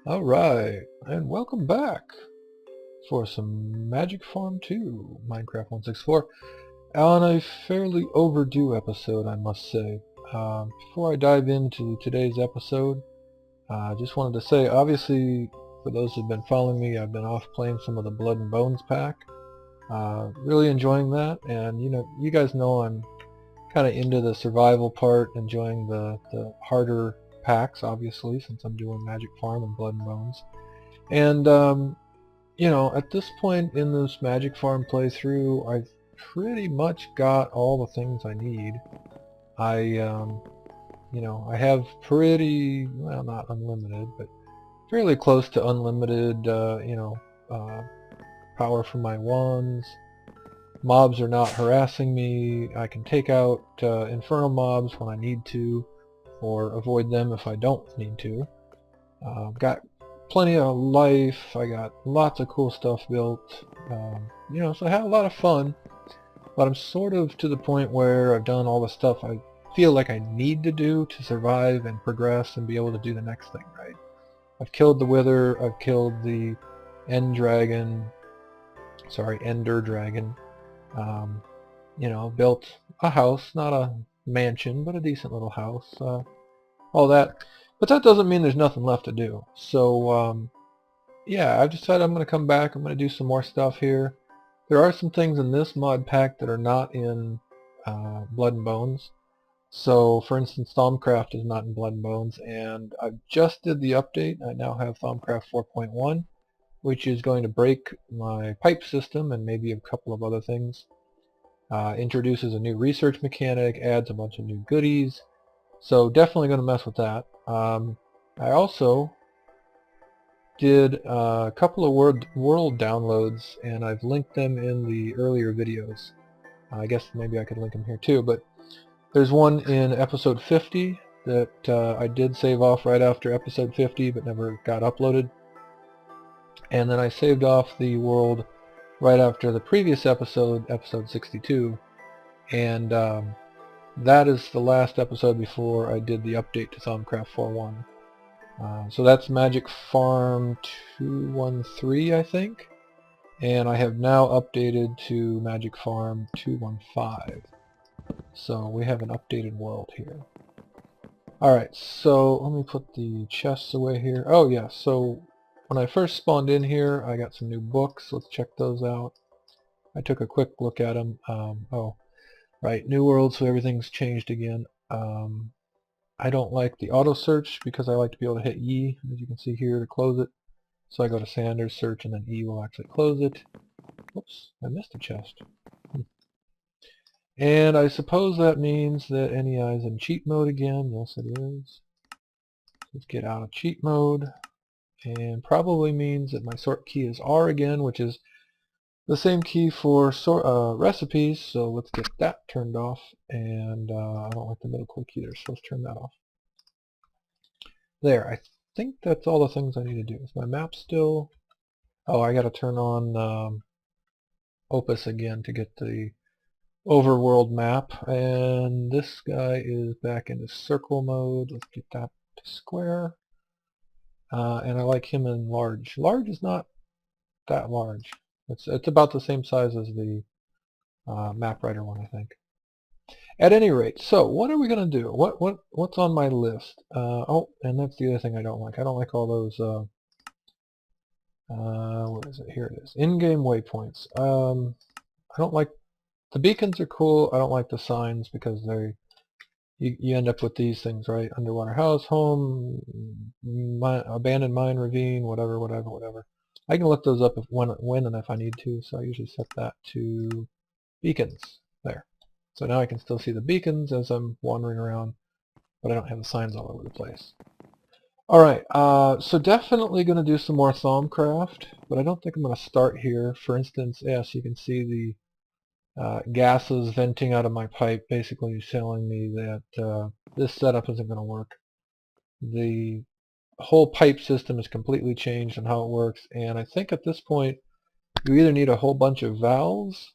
Alright, and welcome back for some Magic Farm 2, Minecraft 164, on a fairly overdue episode, I must say. Before I dive into today's episode, I just wanted to say, obviously, for those who've been following me, I've been off playing some of the Blood and Bones pack. Really enjoying that, and you guys know I'm kind of into the survival part, enjoying the harder packs, obviously, since I'm doing Magic Farm and Blood and Bones. And at this point in this Magic Farm playthrough, I've pretty much got all the things I need. I have pretty, well, not unlimited, but fairly close to unlimited, power from my wands. Mobs are not harassing me. I can take out infernal mobs when I need to, or avoid them if I don't need to. Got plenty of life. I got lots of cool stuff built. So I had a lot of fun, but I'm sort of to the point where I've done all the stuff I feel like I need to do to survive and progress and be able to do the next thing, right? I've killed the Wither, I've killed the Ender Dragon. Built a house, not a mansion, but a decent little house. All that. But that doesn't mean there's nothing left to do. So, yeah, I've decided I'm going to come back. I'm going to do some more stuff here. There are some things in this mod pack that are not in Blood and Bones. So, for instance, Thaumcraft is not in Blood and Bones, and I just did the update. I now have Thaumcraft 4.1, which is going to break my pipe system and maybe a couple of other things. Introduces a new research mechanic, adds a bunch of new goodies, so definitely going to mess with that. I also did a couple of world downloads, and I've linked them in the earlier videos. I guess maybe I could link them here too, but there's one in episode 50 that I did save off right after episode 50 but never got uploaded, and then I saved off the world right after the previous episode, episode 62, and that is the last episode before I did the update to Thaumcraft 4.1. So that's Magic Farm 213, I think, and I have now updated to Magic Farm 215. So we have an updated world here. Alright, so let me put the chests away here. Oh yeah, so when I first spawned in here, I got some new books. Let's check those out. I took a quick look at them. Oh, right, new world, so everything's changed again. I don't like the auto search because I like to be able to hit E, as you can see here, to close it. So I go to Sanders, search, and then E will actually close it. Oops, I missed a chest. And I suppose that means that NEI is in cheat mode again. Yes, it is. Let's get out of cheat mode. And probably means that my sort key is R again, which is the same key for recipes. So let's get that turned off. And I don't like the middle click either, so let's turn that off. There, I think that's all the things I need to do. Is my map still... Oh, I gotta turn on Opus again to get the overworld map. And this guy is back into circle mode. Let's get that to square. And I like him in large. Large is not that large. It's about the same size as the map writer one, I think. At any rate, so what are we going to do? What's on my list? Oh, and that's the other thing I don't like. I don't like all those, what is it? Here it is. In-game waypoints. I don't like, the beacons are cool. I don't like the signs because you end up with these things, right? Underwater house, home, abandoned mine, ravine, whatever. I can look those up when and if I need to, so I usually set that to beacons. There. So now I can still see the beacons as I'm wandering around, but I don't have the signs all over the place. Alright, so definitely going to do some more Thaumcraft, but I don't think I'm going to start here. For instance, yes, you can see the gases venting out of my pipe, basically telling me that this setup isn't going to work. The whole pipe system is completely changed on how it works, and I think at this point you either need a whole bunch of valves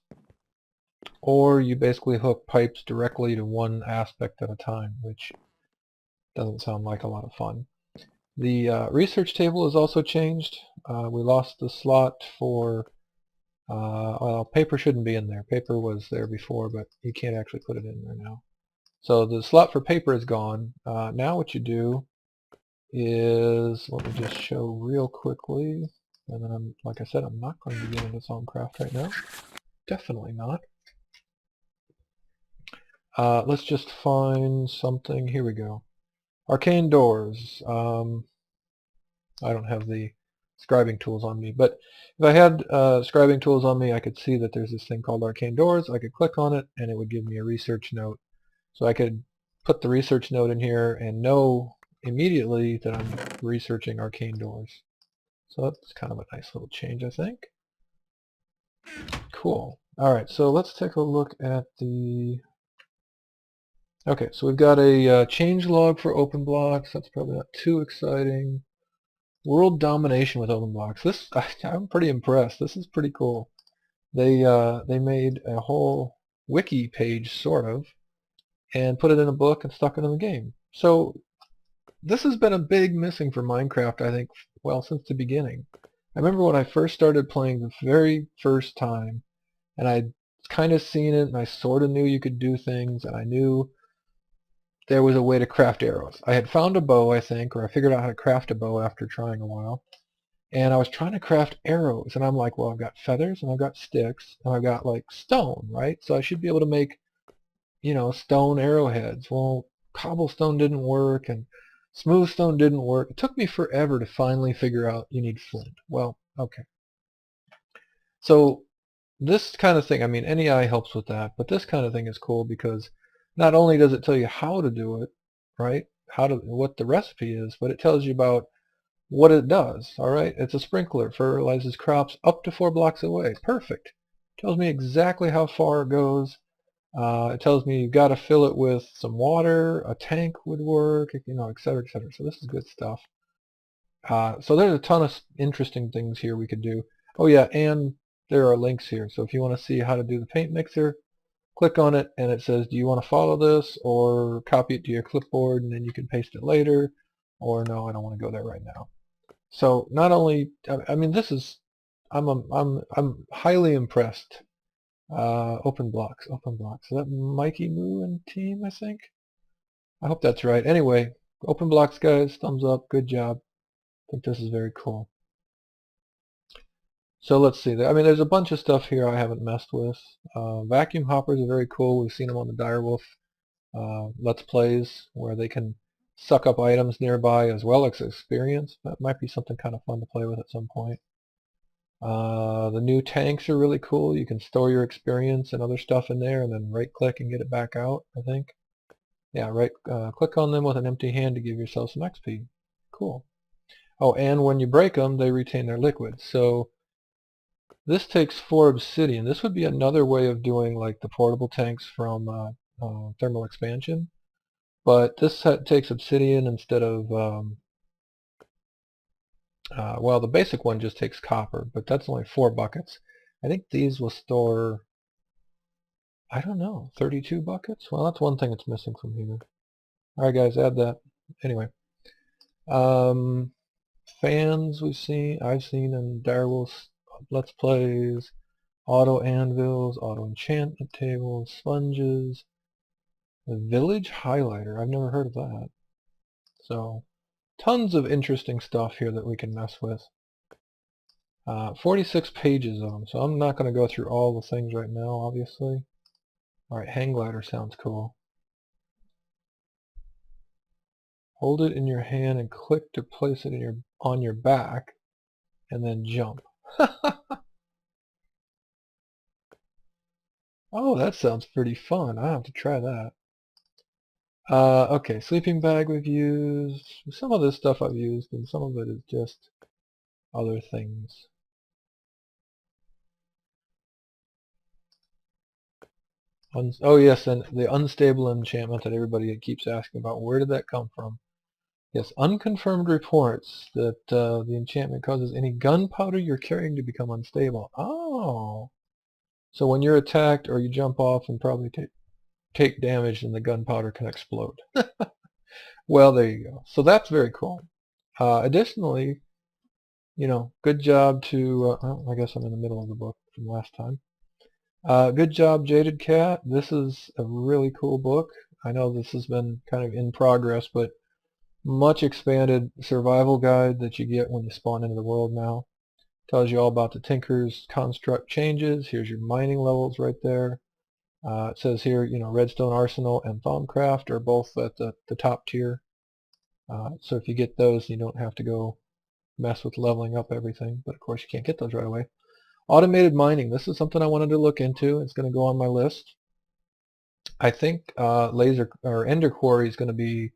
or you basically hook pipes directly to one aspect at a time, which doesn't sound like a lot of fun. The research table has also changed. We lost the slot for, well, paper shouldn't be in there. Paper was there before, but you can't actually put it in there now. So the slot for paper is gone. Now what you do is, let me just show real quickly, and then like I said, I'm not going to be getting into Thaumcraft right now. Definitely not. Let's just find something. Here we go. Arcane doors. I don't have the scribing tools on me, but if I had scribing tools on me, I could see that there's this thing called arcane doors. I could click on it and it would give me a research note. So I could put the research note in here and know immediately that I'm researching arcane doors. So that's kind of a nice little change, I think. Cool. Alright, so let's take a look at the... Okay, so we've got a change log for open blocks. That's probably not too exciting. World domination with open blocks. This, I'm pretty impressed. This is pretty cool. They made a whole wiki page, sort of, and put it in a book and stuck it in the game. So this has been a big missing for Minecraft, I think, well, since the beginning. I remember when I first started playing the very first time, and I'd kind of seen it, and I sort of knew you could do things, and I knew there was a way to craft arrows. I had found a bow, I think, or I figured out how to craft a bow after trying a while. And I was trying to craft arrows, and I'm like, well, I've got feathers, and I've got sticks, and I've got, like, stone, right? So I should be able to make, you know, stone arrowheads. Well, cobblestone didn't work, and smooth stone didn't work. It took me forever to finally figure out you need flint. Well, okay. So this kind of thing, I mean, NEI helps with that, but this kind of thing is cool because not only does it tell you how to do it, right, what the recipe is, but it tells you about what it does. All right, it's a sprinkler, fertilizes crops up to 4 blocks away. Perfect. Tells me exactly how far it goes. It tells me you've got to fill it with some water, a tank would work, you know, et cetera, et cetera. So this is good stuff. So there's a ton of interesting things here we could do. Oh yeah, and there are links here. So if you want to see how to do the paint mixer, click on it and it says, do you want to follow this or copy it to your clipboard and then you can paste it later, or no, I don't want to go there right now. So not only, I mean, this is, I'm highly impressed. Open blocks. Is that Mikey Moo and team, I think? I hope that's right. Anyway, open blocks, guys. Thumbs up. Good job. I think this is very cool. So let's see. I mean, there's a bunch of stuff here I haven't messed with. Vacuum hoppers are very cool. We've seen them on the Direwolf Let's Plays, where they can suck up items nearby as well as experience. That might be something kind of fun to play with at some point. The new tanks are really cool. You can store your experience and other stuff in there and then right click and get it back out, I think. Yeah, click on them with an empty hand to give yourself some XP. Cool. Oh, and when you break them, they retain their liquid. So this takes 4 obsidian. This would be another way of doing like the portable tanks from thermal expansion. But this takes obsidian instead of, well, the basic one just takes copper, but that's only 4 buckets. I think these will store, I don't know, 32 buckets? Well, that's one thing that's missing from here. Alright guys, add that. Anyway. Fans I've seen in Direwolf's Let's Plays, auto anvils, auto enchantment tables, sponges, the village highlighter. I've never heard of that. So, tons of interesting stuff here that we can mess with. 46 pages of them, so I'm not going to go through all the things right now, obviously. Alright, hang glider sounds cool. Hold it in your hand and click to place it on your back, and then jump. Oh, that sounds pretty fun. I have to try that. Okay, sleeping bag we've used. Some of this stuff I've used, and some of it is just other things. Oh yes, and the unstable enchantment that everybody keeps asking about. Where did that come from? Yes, unconfirmed reports that the enchantment causes any gunpowder you're carrying to become unstable. Oh, so when you're attacked or you jump off and probably take damage, then the gunpowder can explode. Well, there you go. So that's very cool. Additionally, good job to, well, I guess I'm in the middle of the book from last time. Good job, Jaded Cat. This is a really cool book. I know this has been kind of in progress, but much expanded survival guide that you get when you spawn into the world now. Tells you all about the Tinker's construct changes. Here's your mining levels right there. It says here, Redstone Arsenal and Thaumcraft are both at the top tier. So if you get those, you don't have to go mess with leveling up everything. But of course, you can't get those right away. Automated mining. This is something I wanted to look into. It's going to go on my list. I think Laser or Ender Quarry is going to be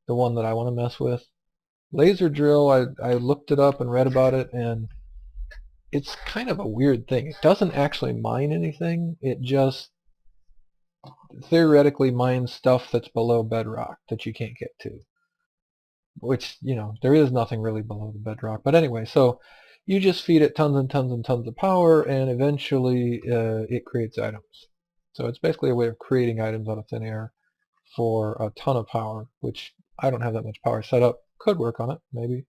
the one that I want to mess with. Laser drill, I looked it up and read about it, and it's kind of a weird thing. It doesn't actually mine anything. It just theoretically mines stuff that's below bedrock that you can't get to. Which, there is nothing really below the bedrock. But anyway, so you just feed it tons and tons and tons of power, and eventually it creates items. So it's basically a way of creating items out of thin air for a ton of power, which I don't have that much power set up. Could work on it, maybe.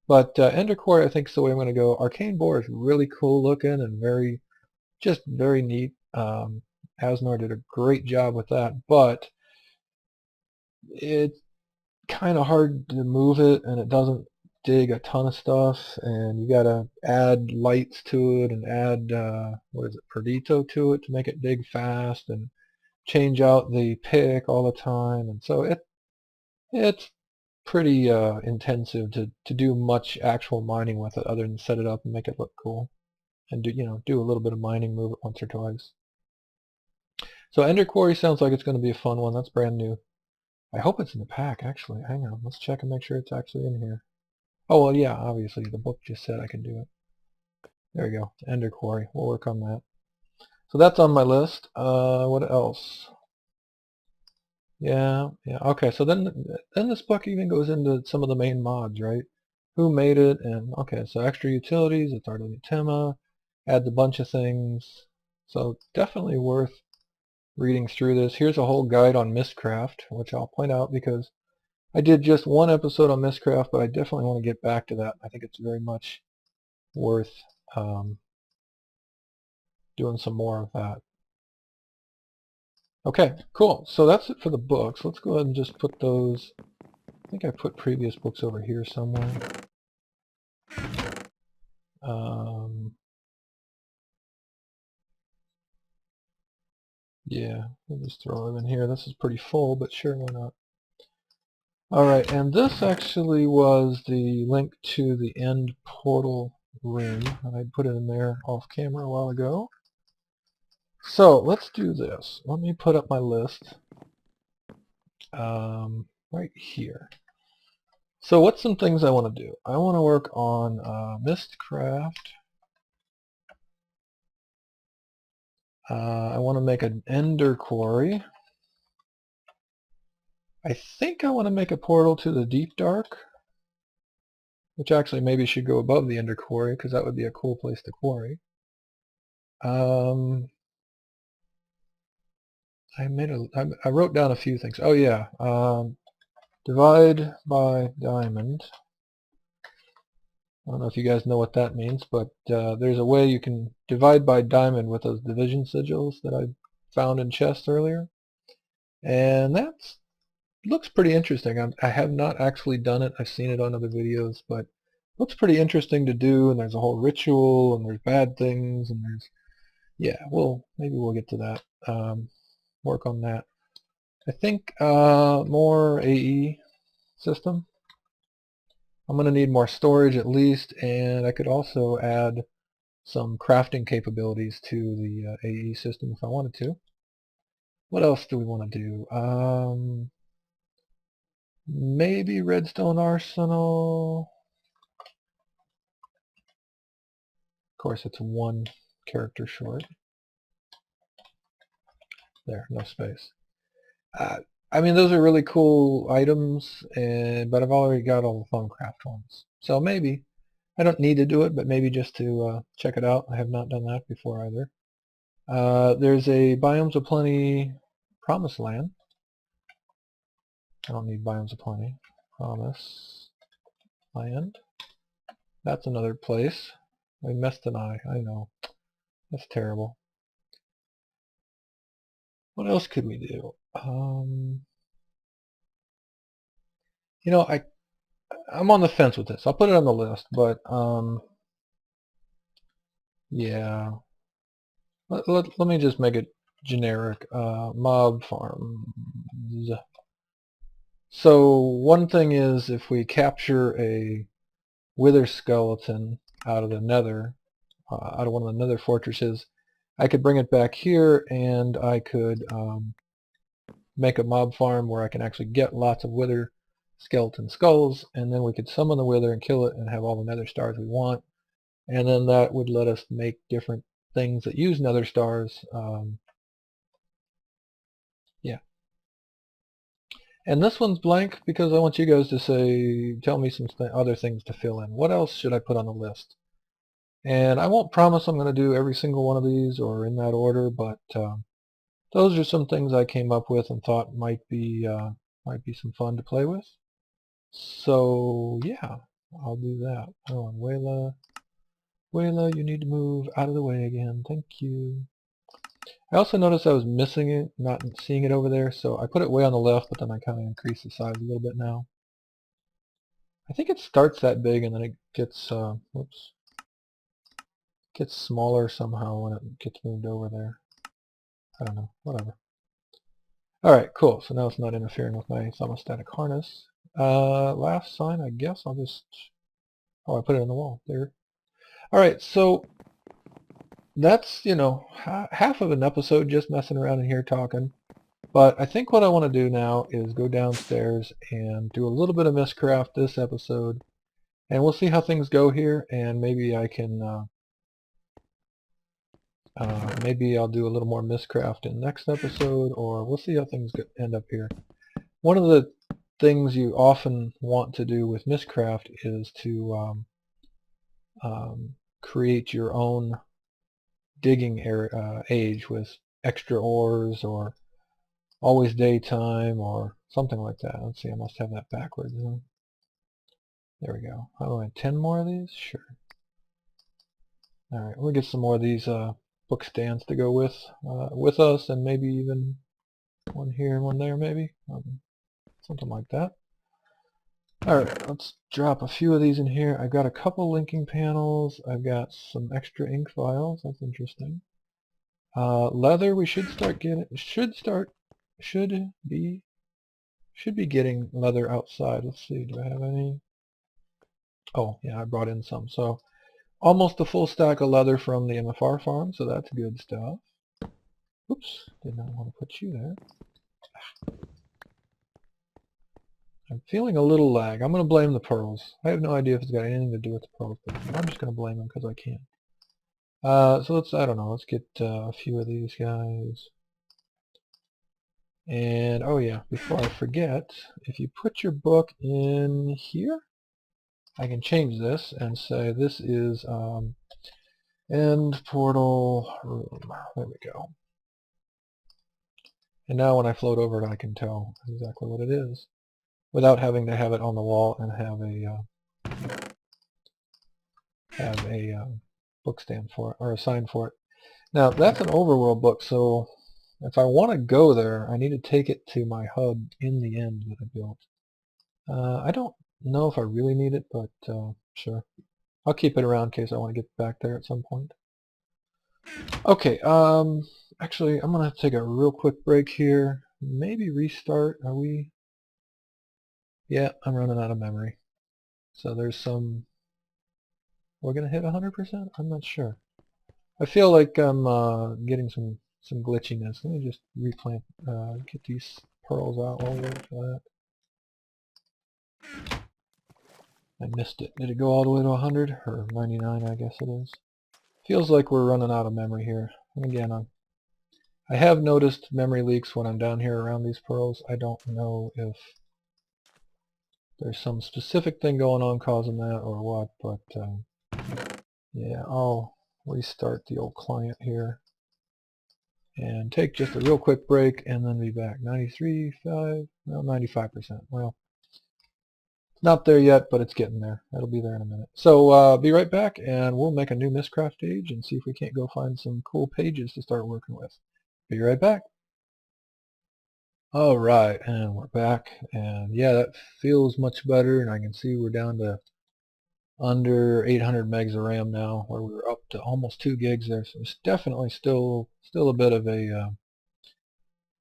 But Ender Quarry, I think, is the way I'm going to go. Arcane Boar is really cool looking and just very neat. Asnor did a great job with that, but it's kind of hard to move it, and it doesn't dig a ton of stuff, and you got to add lights to it and add, Perdito to it to make it dig fast, and change out the pick all the time, and so it's pretty intensive to do much actual mining with it other than set it up and make it look cool and do a little bit of mining, move it once or twice. So Ender Quarry sounds like it's going to be a fun one. That's brand new. I hope it's in the pack, actually. Hang on, let's check and make sure it's actually in here. Oh, well, yeah, obviously the book just said I can do it. There we go, Ender Quarry. We'll work on that. So that's on my list. What else? Yeah. Okay, so then this book even goes into some of the main mods, right? Who made it, and okay, so extra utilities, it's already Tema, adds a bunch of things. So definitely worth reading through this. Here's a whole guide on Mystcraft, which I'll point out because I did just one episode on Mystcraft, but I definitely want to get back to that. I think it's very much worth doing some more of that. Okay, cool. So that's it for the books. Let's go ahead and just put those. I think I put previous books over here somewhere. Yeah, we'll just throw them in here. This is pretty full, but sure, why not? Alright, and this actually was the link to the end portal room, and I put it in there off camera a while ago. So let's do this. Let me put up my list right here. So what's some things I want to do? I want to work on Mystcraft. I want to make an Ender Quarry. I think I want to make a portal to the Deep Dark, which actually maybe should go above the Ender Quarry because that would be a cool place to quarry. I wrote down a few things. Oh yeah, divide by diamond. I don't know if you guys know what that means, but there's a way you can divide by diamond with those division sigils that I found in chests earlier, and that looks pretty interesting. I have not actually done it. I've seen it on other videos, but looks pretty interesting to do, and there's a whole ritual, and there's bad things, and yeah, maybe we'll get to that. Work on that. I think more AE system. I'm going to need more storage at least, and I could also add some crafting capabilities to the AE system if I wanted to. What else do we want to do? Maybe Redstone Arsenal. Of course, it's one character short. There, no space. I mean, those are really cool items, but I've already got all the Thaumcraft ones. So maybe, I don't need to do it, but maybe just to check it out. I have not done that before either. There's a Biomes of Plenty Promised Land. I don't need Biomes of Plenty. Promise. land. That's another place. I missed an eye. I know. That's terrible. What else could we do? You know, I'm on the fence with this. I'll put it on the list, but yeah. Let me just make it generic. Mob farms. So one thing is, if we capture a wither skeleton out of the nether, out of one of the nether fortresses, I could bring it back here and I could make a mob farm where I can actually get lots of wither skeleton skulls, and then we could summon the wither and kill it and have all the nether stars we want, and then that would let us make different things that use nether stars. Yeah. And this one's blank because I want you guys to tell me some other things to fill in. What else should I put on the list? And I won't promise I'm going to do every single one of these or in that order, but those are some things I came up with and thought might be some fun to play with. So yeah, I'll do that. Oh, and Wayla, you need to move out of the way again. Thank you. I also noticed I was missing it, not seeing it over there, so I put it way on the left, but then I kind of increased the size a little bit now. I think it starts that big and then it gets, gets smaller somehow when it gets moved over there. I don't know, whatever. Alright, cool, so now it's not interfering with my thermostatic harness. Last sign, I guess I'll just, oh, I put it on the wall, there. Alright, so that's, you know, half of an episode just messing around in here talking. But I think what I want to do now is go downstairs and do a little bit of Mystcraft this episode. And we'll see how things go here, and maybe I can, maybe I'll do a little more Mystcraft in the next episode, or we'll see how things end up here. One of the things you often want to do with Mystcraft is to create your own digging age with extra ores or always daytime or something like that. Let's see, I must have that backwards. There we go. How do I 10 more of these? Sure. Alright, we'll get some more of these book stands to go with us, and maybe even one here and one there maybe. Something like that. Alright, let's drop a few of these in here. I've got a couple linking panels. I've got some extra ink vials. That's interesting. Leather, we should start getting, should be getting leather outside. Let's see, do I have any? Oh, yeah, I brought in some. So, almost a full stack of leather from the MFR farm, so that's good stuff. Oops, did not want to put you there. I'm feeling a little lag. I'm going to blame the pearls. I have no idea if it's got anything to do with the pearls, but I'm just going to blame them because I can. So let's, I don't know, let's get a few of these guys. And, oh yeah, before I forget, if you put your book in here, I can change this and say this is end portal room. There we go. And now when I float over it, I can tell exactly what it is, without having to have it on the wall and have a book stand for it, or a sign for it. Now that's an overworld book, so if I want to go there, I need to take it to my hub in the end that I built. I don't know if I really need it, but sure. I'll keep it around in case I want to get back there at some point. Okay, actually I'm going to take a real quick break here. Maybe restart. Are we? Yeah, I'm running out of memory. So there's some... We're going to hit 100%? I'm not sure. I feel like I'm getting some glitchiness. Let me just replant, get these pearls out while we wait for that. I missed it. Did it go all the way to 100? Or 99, I guess it is. Feels like we're running out of memory here. And again, I have noticed memory leaks when I'm down here around these pearls. I don't know if there's some specific thing going on causing that or what, but yeah, I'll restart the old client here and take just a real quick break and then be back. 93, 5, well, 95%. Well, Not there yet, but it's getting there. It'll be there in a minute. So be right back, and we'll make a new Mystcraft page and see if we can't go find some cool pages to start working with. Be right back. All right, and we're back, and yeah, that feels much better, and I can see we're down to under 800 megs of RAM now, where we were up to almost 2 gigs there. So it's definitely still a bit of a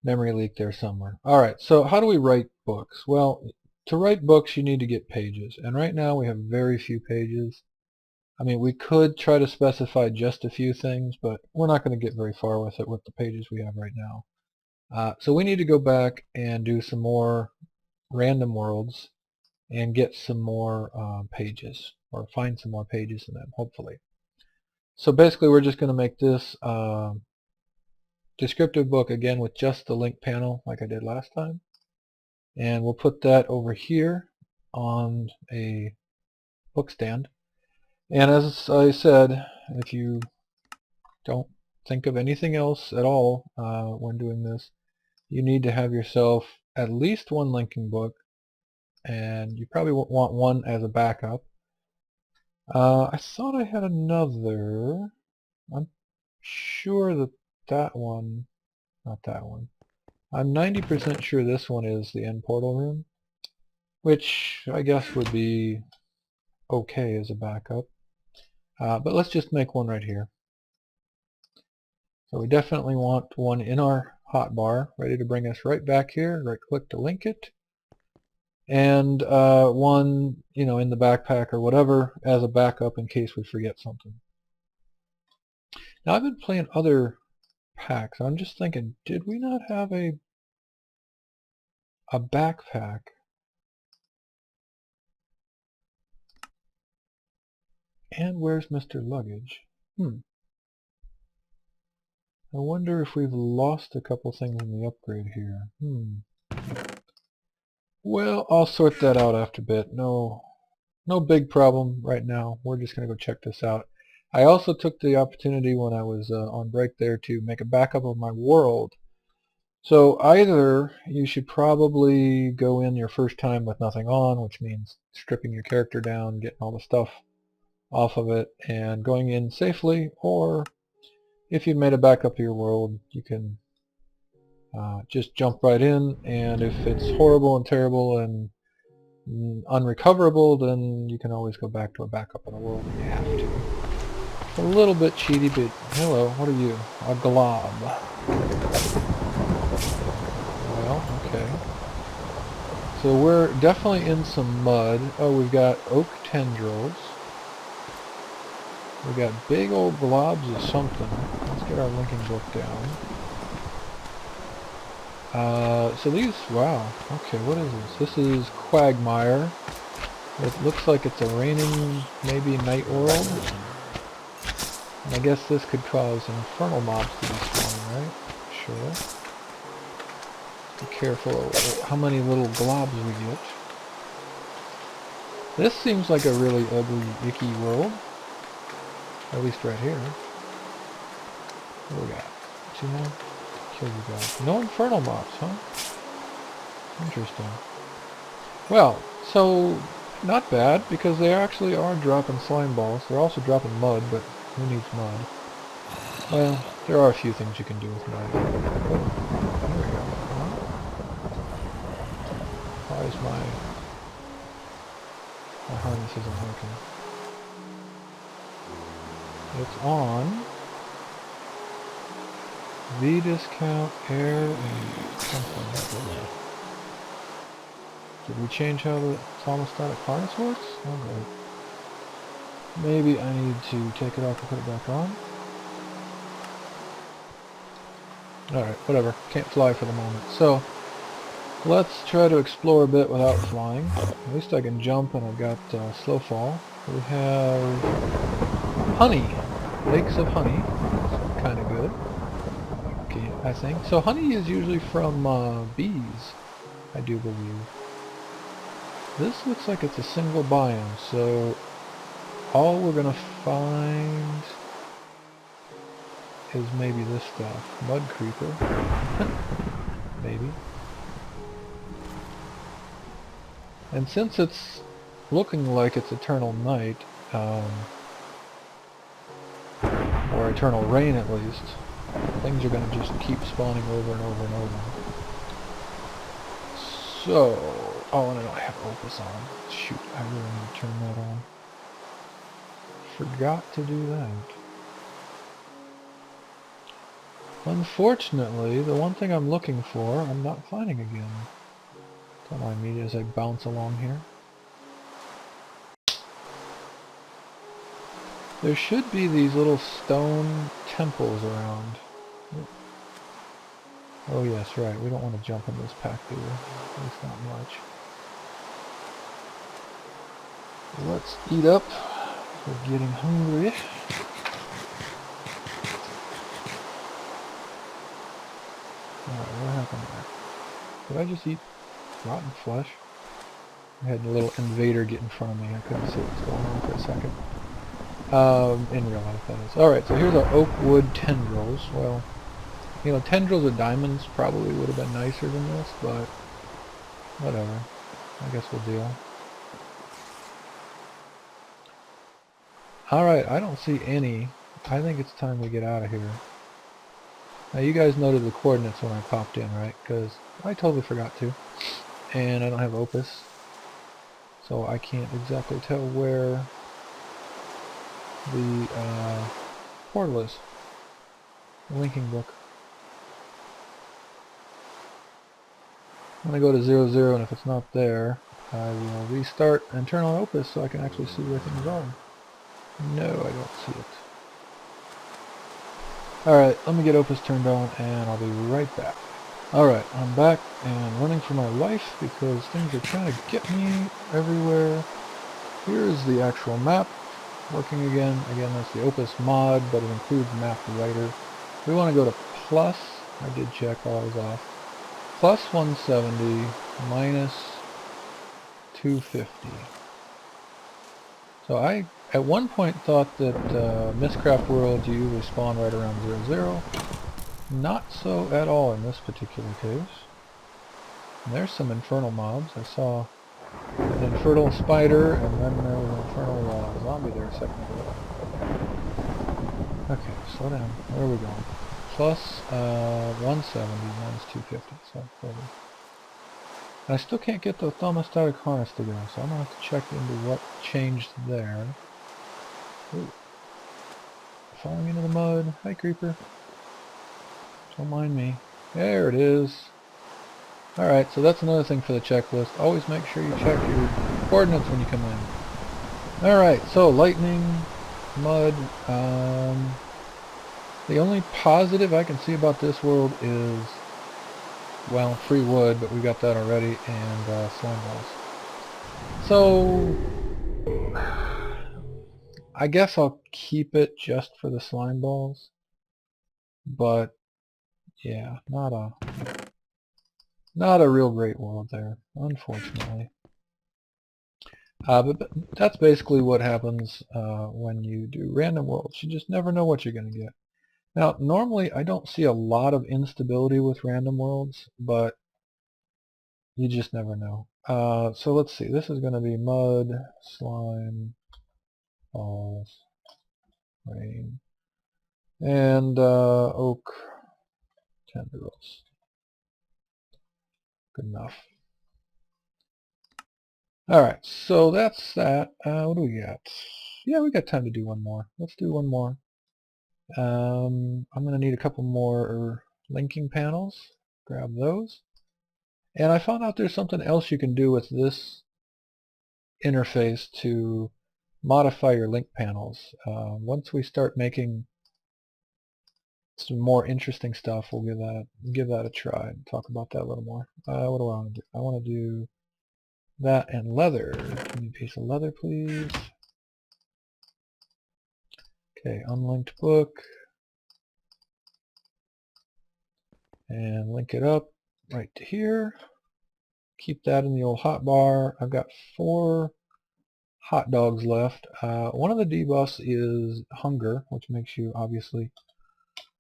memory leak there somewhere. All right, so how do we write books? Well, to write books, you need to get pages, and right now we have very few pages. I mean, we could try to specify just a few things, but we're not going to get very far with it with the pages we have right now. So we need to go back and do some more random worlds and get some more pages, or find some more pages in them, hopefully. So basically we're just going to make this descriptive book again with just the link panel like I did last time. And we'll put that over here on a book stand. And as I said, if you don't think of anything else at all when doing this, you need to have yourself at least one linking book, and you probably want one as a backup. I thought I had another. I'm sure that that one, not that one. I'm 90% sure this one is the end portal room, which I guess would be okay as a backup. But let's just make one right here. So we definitely want one in our hotbar, ready to bring us right back here. Right click to link it. And one, in the backpack or whatever as a backup in case we forget something. Now I've been playing other packs. I'm just thinking, did we not have a backpack? And where's Mr. Luggage? I wonder if we've lost a couple things in the upgrade here. Well, I'll sort that out after a bit. No big problem right now. We're just going to go check this out. I also took the opportunity when I was on break there to make a backup of my world. So either you should probably go in your first time with nothing on, which means stripping your character down, getting all the stuff off of it, and going in safely, or if you've made a backup of your world, you can just jump right in, and if it's horrible and terrible and unrecoverable, then you can always go back to a backup of the world if you have to. It's a little bit cheaty, but hello, what are you? A glob. Well, okay. So we're definitely in some mud. Oh, we've got oak tendrils. We've got big old globs of something. Let's get our linking book down. So these, wow, okay, what is this? This is Quagmire. It looks like it's a raining, maybe night world. And I guess this could cause infernal mobs to be spawning, right? Sure. Be careful of how many little globs we get. This seems like a really ugly, icky world. At least right here. What do we got? 2 more? Kill you guys. No infernal mobs, huh? Interesting. Well, so not bad, because they actually are dropping slime balls. They're also dropping mud, but who needs mud? Well, there are a few things you can do with mud. Oh, there we go. Why is my harness isn't working? It's on. V discount, air, and something. Did we change how the thermostatic harness works? Okay. Maybe I need to take it off and put it back on. Alright, whatever. Can't fly for the moment. So, let's try to explore a bit without flying. At least I can jump, and I've got slow fall. We have honey. Lakes of honey. That's kind of good. Okay, I think. So honey is usually from bees, I do believe. This looks like it's a single biome, so all we're going to find is maybe this stuff. Mud creeper. Maybe. And since it's looking like it's eternal night, or eternal rain at least, things are going to just keep spawning over and over and over. So, oh, and I don't have Opus on. Shoot, I really need to turn that on. Forgot to do that. Unfortunately, the one thing I'm looking for, I'm not finding again. Don't mind me as I bounce along here. There should be these little stone temples around. Oh yes, right, we don't want to jump in this pack, do we? At least not much. Let's eat up. We're getting hungry. Alright, what happened there? Did I just eat rotten flesh? I had a little invader get in front of me. I couldn't see what was going on for a second. In real life, that is. Alright, so here's our oak wood tendrils. Well, you know, tendrils of diamonds probably would have been nicer than this, but whatever. I guess we'll deal. Alright, I don't see any. I think it's time we get out of here. Now you guys noted the coordinates when I popped in, right? Because I totally forgot to. And I don't have Opus. So I can't exactly tell where the portal is. The linking book. I'm going to go to 0, 0, and if it's not there, I will restart and turn on Opus so I can actually see where things are. No, I don't see it. Alright, let me get Opus turned on and I'll be right back. Alright, I'm back and running for my life because things are trying to get me everywhere. Here's the actual map. Working again. Again, that's the Opus mod, but it includes Map Writer. We want to go to plus. I did check while I was off. Plus 170, minus 250. So I, at one point, thought that Mystcraft worlds you usually spawn right around 0, 0. Not so at all in this particular case. And there's some infernal mobs. I saw an infernal spider, and then there was an infernal zombie there a second ago. Okay, slow down. Where are we going? Plus 170 minus 250. So, and I still can't get the thermostatic harness to go, so I'm going to have to check into what changed there. Ooh. Falling into the mud. Hi, creeper. Don't mind me. There it is. Alright, so that's another thing for the checklist. Always make sure you check your coordinates when you come in. Alright, so lightning, mud. The only positive I can see about this world is, well, free wood, but we got that already, and slime balls. So, I guess I'll keep it just for the slime balls. But, yeah, not a real great world there, unfortunately. But that's basically what happens when you do random worlds. You just never know what you're going to get. Now, normally I don't see a lot of instability with random worlds, but you just never know. So let's see. This is going to be mud, slime, balls, rain, and oak tendrils. Good enough. Alright, so that's that. What do we got? Yeah, we got time to do one more. Let's do one more. I'm going to need a couple more linking panels. Grab those. And I found out there's something else you can do with this interface to modify your link panels. Once we start making some more interesting stuff, we'll give that a try and talk about that a little more. What do I want to do? I want to do that and leather. Give me a piece of leather, please. Okay, unlinked book. And link it up right to here. Keep that in the old hotbar. I've got 4 hot dogs left. One of the debuffs is hunger, which makes you obviously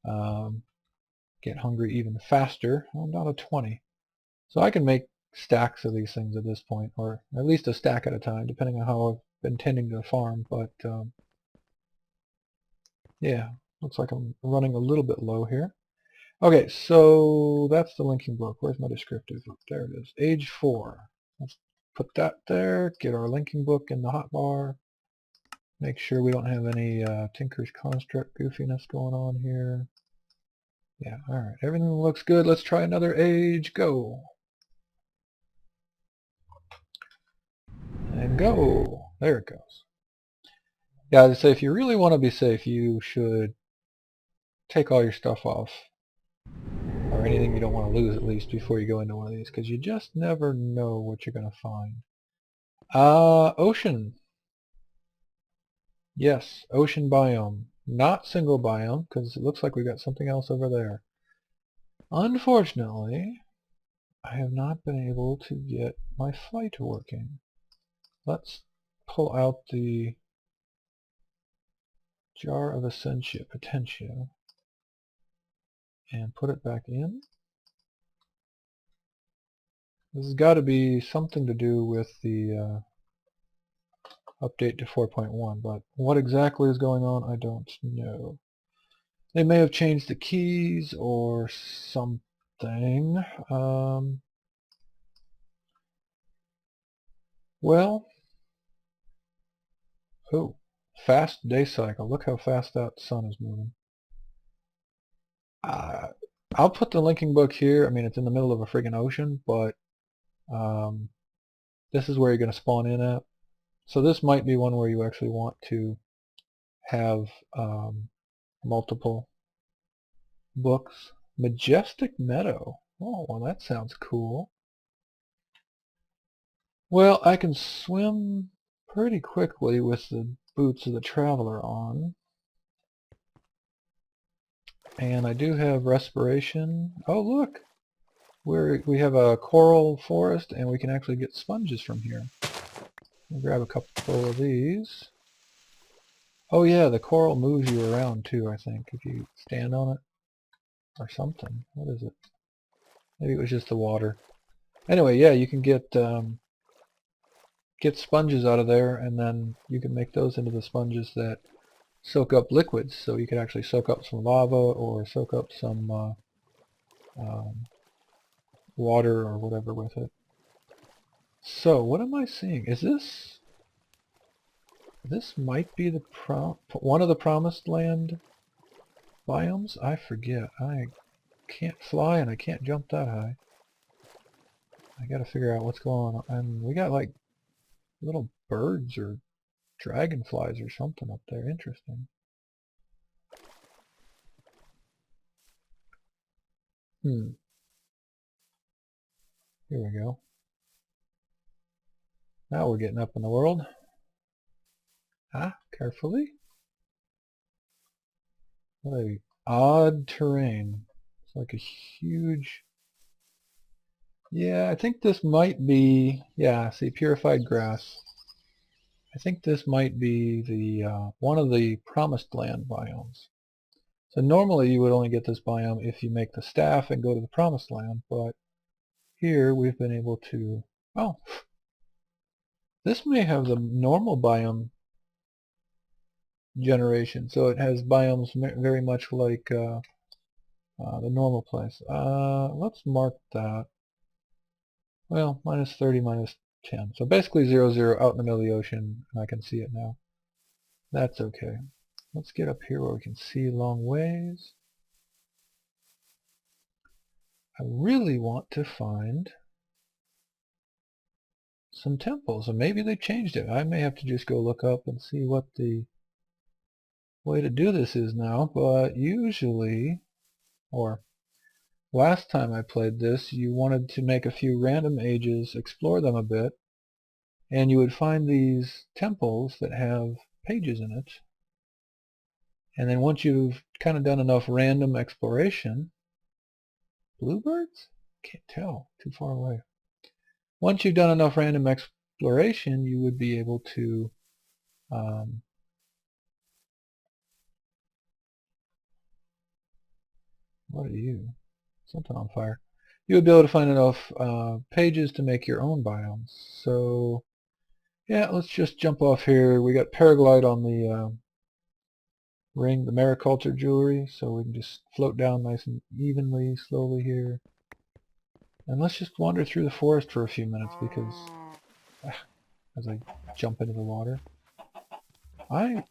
get hungry even faster. I'm down to 20. So I can make stacks of these things at this point, or at least a stack at a time, depending on how I've been tending to the farm. But yeah, looks like I'm running a little bit low here. Okay, so that's the linking book. Where's my descriptive? Oh, there it is. Age 4. Let's put that there, get our linking book in the hotbar. Make sure we don't have any Tinker's Construct goofiness going on here. Yeah, alright, everything looks good. Let's try another age. Go. And go. There it goes. Yeah, I'd say if you really want to be safe, you should take all your stuff off. Or anything you don't want to lose, at least, before you go into one of these, because you just never know what you're going to find. Ocean. Yes, ocean biome. Not single biome, because it looks like we got something else over there. Unfortunately, I have not been able to get my flight working. Let's pull out the jar of Essentia Potentia and put it back in. This has got to be something to do with the update to 4.1, but what exactly is going on, I don't know. They may have changed the keys or something. Well, oh, fast day cycle. Look how fast that sun is moving. I'll put the linking book here. I mean, it's in the middle of a friggin' ocean, but this is where you're going to spawn in at. So this might be one where you actually want to have multiple books. Majestic Meadow. Oh, well, that sounds cool. Well, I can swim pretty quickly with the boots of the traveler on. And I do have respiration. Oh, look! We have a coral forest, and we can actually get sponges from here. I'll grab a couple of these. Oh yeah, the coral moves you around too, I think, if you stand on it. Or something. What is it? Maybe it was just the water. Anyway, yeah, you can get sponges out of there, and then you can make those into the sponges that soak up liquids. So you can actually soak up some lava or soak up some water or whatever with it. So what am I seeing? Is this might be the one of the promised land biomes? I forget. I can't fly and I can't jump that high. I gotta figure out what's going on. And we got like little birds or dragonflies or something up there. Interesting. Here we go. Now we're getting up in the world. Ah, carefully. What a odd terrain. It's like a huge... Yeah, I think this might be... Yeah, see, purified grass. I think this might be the one of the promised land biomes. So normally you would only get this biome if you make the staff and go to the promised land, but here we've been able to... Oh, this may have the normal biome generation, so it has biomes very much like the normal place. Let's mark that. Well, minus 30, minus 10. So basically 0, 0 out in the middle of the ocean, and I can see it now. That's okay. Let's get up here where we can see long ways. I really want to find some temples, and maybe they changed it. I may have to just go look up and see what the way to do this is now, but usually, or last time I played this, you wanted to make a few random ages, explore them a bit, and you would find these temples that have pages in it. And then once you've kind of done enough random exploration, bluebirds? Can't tell, too far away. Once you've done enough random exploration, you would be able to what are you? Something on fire. you would be able to find enough pages to make your own biomes. So yeah, let's just jump off here. We got paraglide on the ring, the mariculture jewelry, so we can just float down nice and evenly, slowly here. And let's just wander through the forest for a few minutes because as I jump into the water, I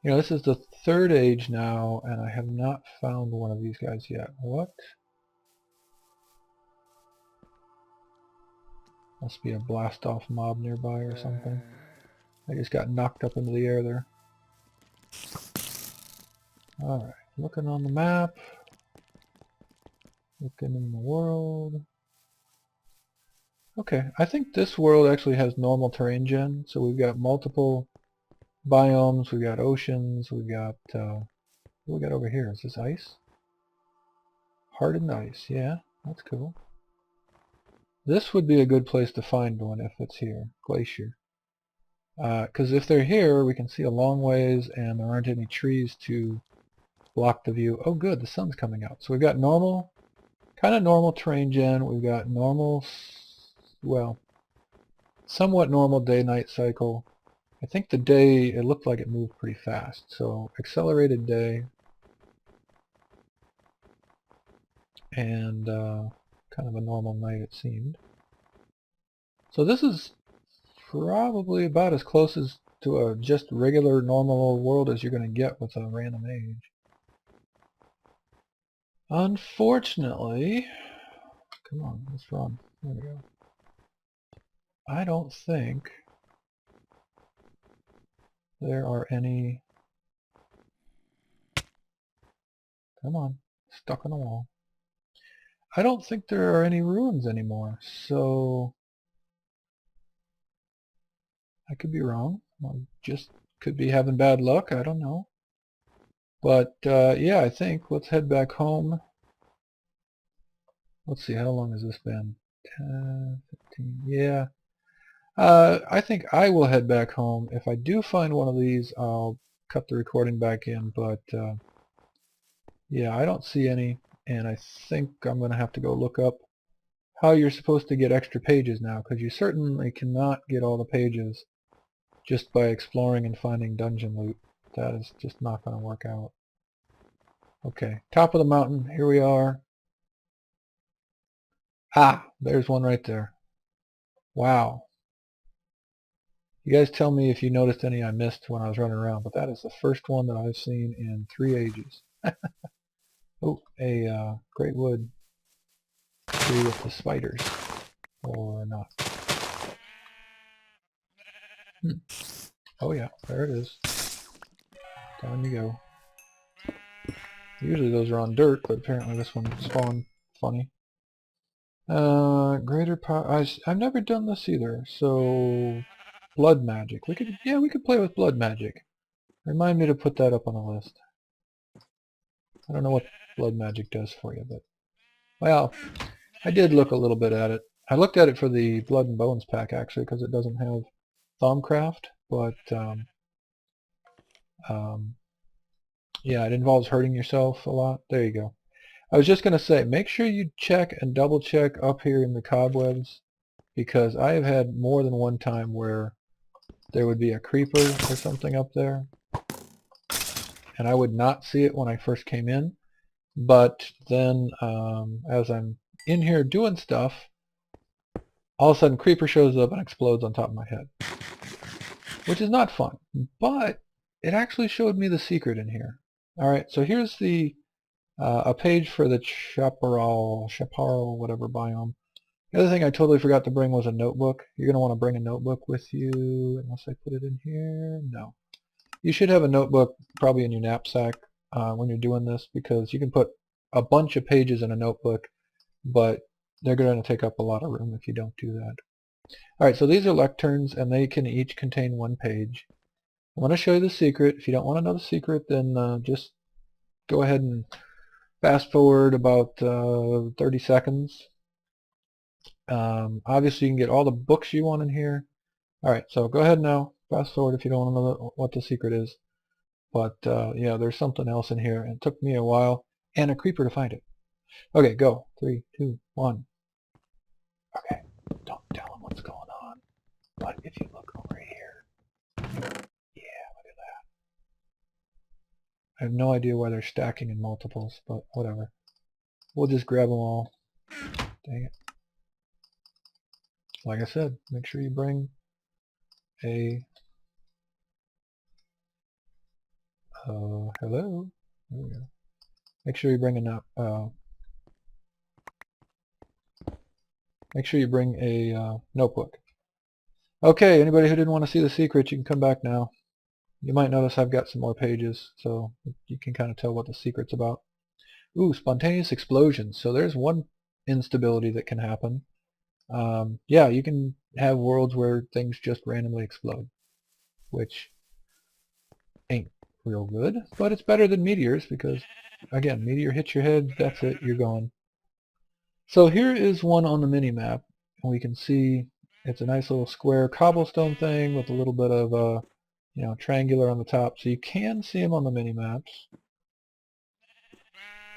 you know, this is the third age now, and I have not found one of these guys yet. What? Must be a blast-off mob nearby or something. I just got knocked up into the air there. Alright, looking on the map. Looking in the world. Okay, I think this world actually has normal terrain gen, so we've got multiple biomes, we've got oceans, we've got, what do we got over here? Is this ice? Hardened ice, yeah, that's cool. This would be a good place to find one if it's here, Glacier. Because if they're here, we can see a long ways and there aren't any trees to block the view. Oh good, the sun's coming out. So we've got normal, kind of normal terrain gen, we've got normal, well, somewhat normal day-night cycle. I think the day, it looked like it moved pretty fast. So accelerated day and kind of a normal night it seemed. So this is probably about as close as to a just regular normal world as you're going to get with a random age. Unfortunately, come on, let's run. There we go. I don't think there are any, come on, stuck on the wall. I don't think there are any ruins anymore, so I could be wrong. I just could be having bad luck, I don't know. But yeah, I think let's head back home. Let's see, how long has this been? 10, 15, yeah. I think I will head back home. If I do find one of these, I'll cut the recording back in, but yeah, I don't see any, and I think I'm going to have to go look up how you're supposed to get extra pages now, because you certainly cannot get all the pages just by exploring and finding dungeon loot. That is just not going to work out. Okay, top of the mountain, here we are. Ah, there's one right there. Wow. You guys tell me if you noticed any I missed when I was running around, but that is the first one that I've seen in 3 ages. Oh, a great wood tree with the spiders. Or not. Oh yeah, there it is. Down you go. Usually those are on dirt, but apparently this one spawned funny. Greater power. I've never done this either, so blood magic. We could play with blood magic. Remind me to put that up on the list. I don't know what blood magic does for you, but well, I did look a little bit at it. I looked at it for the Blood and Bones pack actually, because it doesn't have Thaumcraft, but yeah, it involves hurting yourself a lot. There you go. I was just going to say, make sure you check and double check up here in the cobwebs, because I have had more than one time where there would be a creeper or something up there, and I would not see it when I first came in, but then as I'm in here doing stuff, all of a sudden creeper shows up and explodes on top of my head, which is not fun, but it actually showed me the secret in here. Alright, so here's the a page for the chaparral, whatever biome. The other thing I totally forgot to bring was a notebook. You're going to want to bring a notebook with you, unless I put it in here. No. You should have a notebook probably in your knapsack when you're doing this, because you can put a bunch of pages in a notebook, but they're going to take up a lot of room if you don't do that. Alright, so these are lecterns, and they can each contain 1 page. I'm going to show you the secret. If you don't want to know the secret, then just go ahead and fast forward about 30 seconds. Obviously you can get all the books you want in here. Alright, so go ahead now. Fast forward if you don't want to know what the secret is. But yeah, there's something else in here, and it took me a while and a creeper to find it. Okay, go. 3, 2, 1. Okay, don't tell him what's going on. But if you look over here, yeah, look at that. I have no idea why they're stacking in multiples, but whatever. We'll just grab them all. Dang it. Like I said, make sure you bring a... hello? There we go. Make sure you bring a notebook. Okay, anybody who didn't want to see the secret, you can come back now. You might notice I've got some more pages, so you can kind of tell what the secret's about. Ooh, spontaneous explosions. So there's one instability that can happen. Yeah, you can have worlds where things just randomly explode, which ain't real good, but it's better than meteors because, again, meteor hits your head, that's it, you're gone. So here is one on the mini-map, and we can see it's a nice little square cobblestone thing with a little bit of triangular on the top, so you can see them on the mini-maps.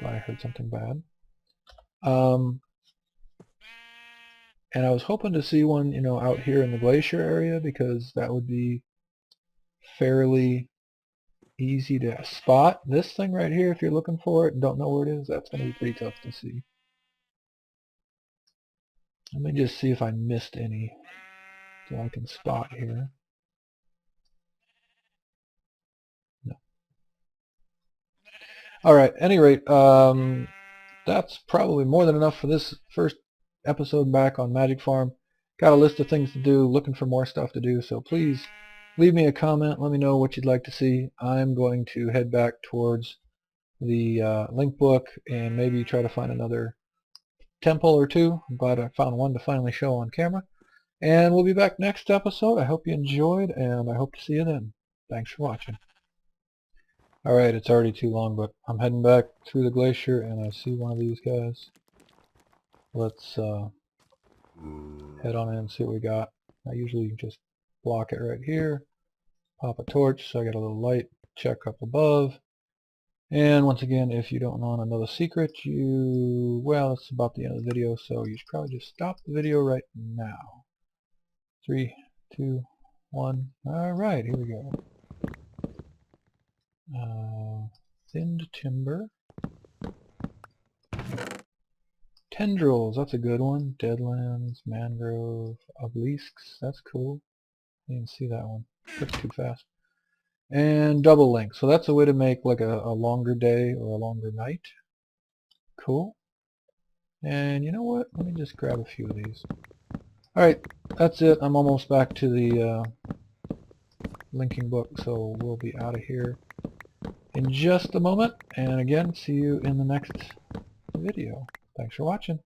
I heard something bad. And I was hoping to see one, out here in the Glacier area because that would be fairly easy to spot. This thing right here, if you're looking for it and don't know where it is, that's going to be pretty tough to see. Let me just see if I missed any that I can spot here. No. Alright, at any rate, that's probably more than enough for this first episode back on Magic Farm. Got a list of things to do, looking for more stuff to do, so please leave me a comment, let me know what you'd like to see. I'm going to head back towards the link book and maybe try to find another temple or two. I'm glad I found one to finally show on camera. And we'll be back next episode. I hope you enjoyed, and I hope to see you then. Thanks for watching. Alright, it's already too long, but I'm heading back through the glacier, and I see one of these guys. Let's head on in and see what we got. I usually just block it right here, pop a torch so I get a little light, check up above. And once again, if you don't know another secret, well, it's about the end of the video, so you should probably just stop the video right now. 3, 2, 1. Alright, here we go. Thinned timber. Tendrils, that's a good one. Deadlands, mangrove, obelisks, that's cool. I didn't see that one. That's too fast. And double link, so that's a way to make like a longer day or a longer night. Cool. And you know what? Let me just grab a few of these. Alright, that's it. I'm almost back to the linking book, so we'll be out of here in just a moment. And again, see you in the next video. Thanks for watching.